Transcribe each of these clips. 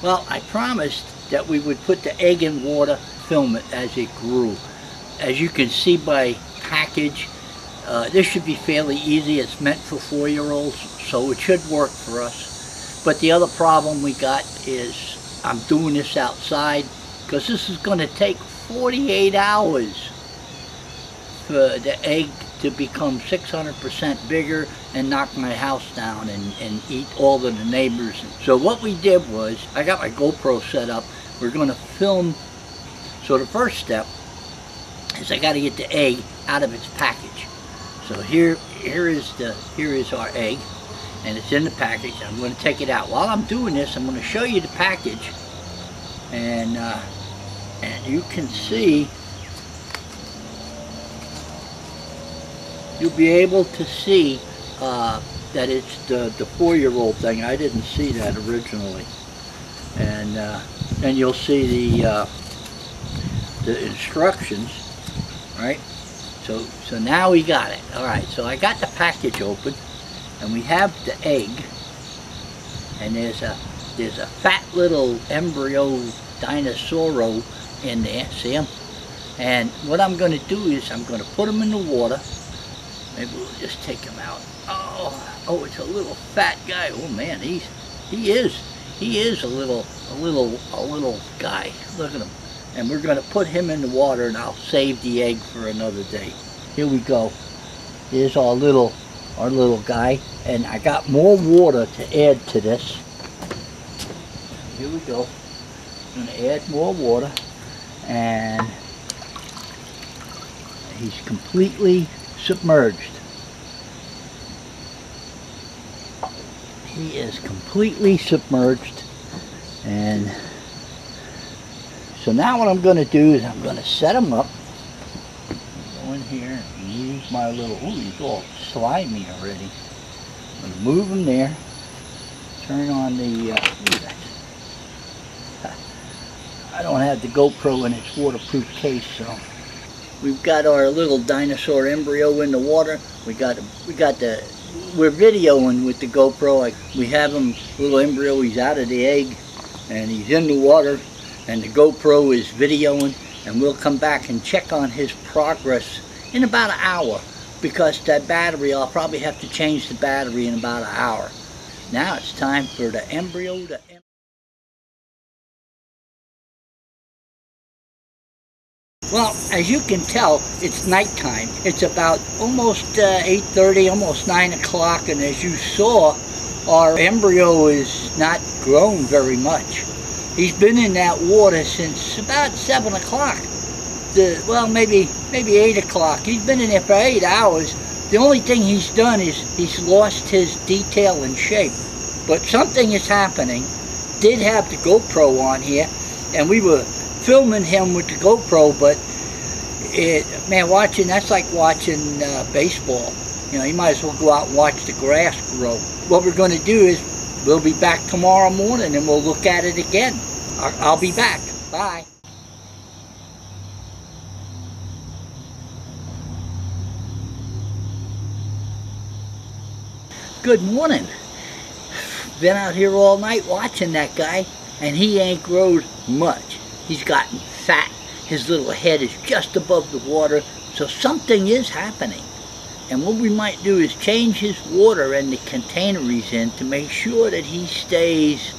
Well, I promised that we would put the egg in water, film it as it grew. As you can see by package, this should be fairly easy. It's meant for 4-year-olds, so it should work for us. But the other problem we got is I'm doing this outside because this is going to take 48 hours for the egg to become 600% bigger and knock my house down and eat all of the neighbors. So what we did was, I got my GoPro set up. We're going to film. So the first step is I got to get the egg out of its package. So here is our egg, and it's in the package. I'm going to take it out. While I'm doing this, I'm going to show you the package, and you can see. You'll be able to see that it's the 4-year-old thing. I didn't see that originally, and you'll see the instructions, right? So now we got it. All right. So I got the package open, and we have the egg, and there's a fat little embryo dinosaur in there. See him? And what I'm going to do is I'm going to put him in the water. Maybe we'll just take him out. Oh, it's a little fat guy. Oh man, he is a little guy. Look at him. And we're going to put him in the water, and I'll save the egg for another day. Here we go. Here's our little guy, and I got more water to add to this. Here we go. I'm going to add more water, and he's completely submerged. He is completely submerged, and so now what I'm going to do is I'm going to set him up. Go in here and use my little, ooh, he's all slimy already. I'm going to move him there. Turn on the, I don't have the GoPro in its waterproof case, so. We've got our little dinosaur embryo in the water. We're videoing with the GoPro. We have him, little embryo, he's out of the egg, and he's in the water, and the GoPro is videoing, and we'll come back and check on his progress in about an hour, because that battery, I'll probably have to change the battery in about an hour. Now it's time for the embryo to Well, as you can tell, it's nighttime. It's about almost 8:30, almost 9 o'clock, and as you saw, our embryo is not grown very much. He's been in that water since about 7 o'clock. Well, maybe 8 o'clock. He's been in there for 8 hours. The only thing he's done is he's lost his detail and shape. But something is happening. Did have the GoPro on here, and we were filming him with the GoPro, but man, that's like watching baseball. You know, you might as well go out and watch the grass grow. What we're going to do is we'll be back tomorrow morning and we'll look at it again. I'll be back. Bye. Good morning. Been out here all night watching that guy, and he ain't grown much. He's gotten fat. His little head is just above the water, so something is happening. And what we might do is change his water and the container he's in to make sure that he stays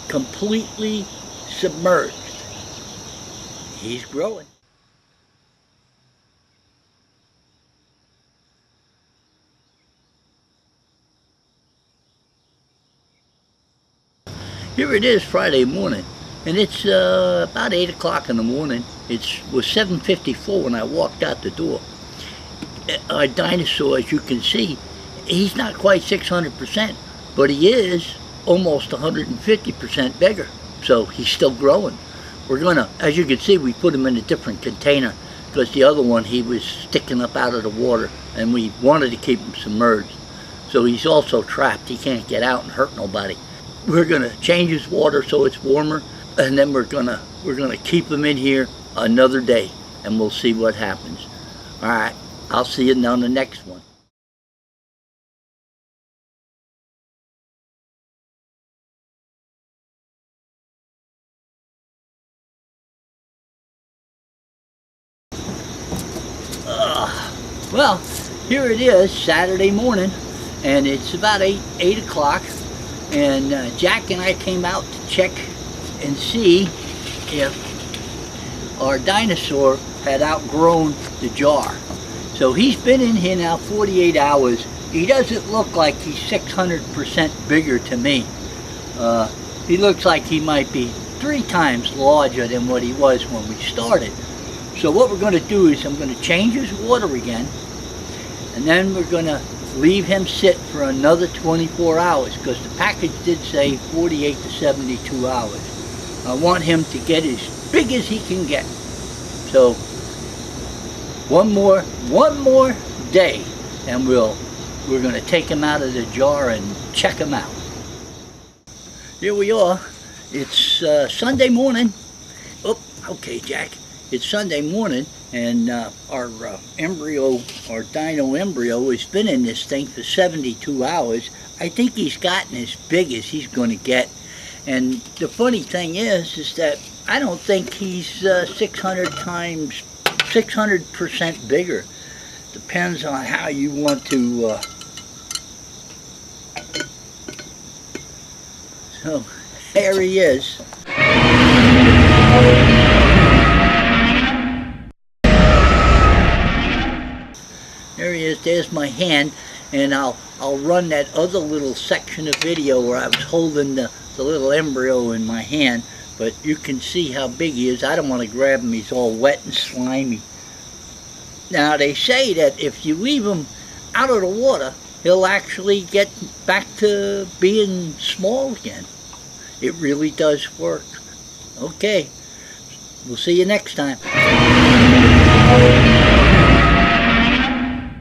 completely submerged. He's growing. Here it is Friday morning, and it's about 8 o'clock in the morning. It was 7:54 when I walked out the door. Our dinosaur, as you can see, he's not quite 600%, but he is almost 150% bigger. So he's still growing. We're gonna, as you can see, we put him in a different container because the other one, he was sticking up out of the water, and we wanted to keep him submerged. So he's also trapped. He can't get out and hurt nobody. We're gonna change his water so it's warmer, and then we're gonna keep him in here another day, and we'll see what happens. All right, I'll see you on the next one. Well, here it is, Saturday morning, and it's about 8 o'clock, and Jack and I came out to check and see if our dinosaur had outgrown the jar. So he's been in here now 48 hours. He doesn't look like he's 600% bigger to me. He looks like he might be 3 times larger than what he was when we started. So what we're going to do is I'm going to change his water again, and then we're going to leave him sit for another 24 hours because the package did say 48 to 72 hours. I want him to get as big as he can get. So one more day, and we're going to take him out of the jar and check him out. Here we are. It's Sunday morning. Oh, okay, Jack. It's Sunday morning, and our dino embryo has been in this thing for 72 hours. I think he's gotten as big as he's going to get. And the funny thing is that I don't think he's 600% bigger. Depends on how you want to. So there he is. There he is. There's my hand, and I'll run that other little section of video where I was holding the little embryo in my hand, but you can see how big he is. I don't want to grab him. He's all wet and slimy. Now they say that if you leave him out of the water, he'll actually get back to being small again. It really does work. Okay, we'll see you next time.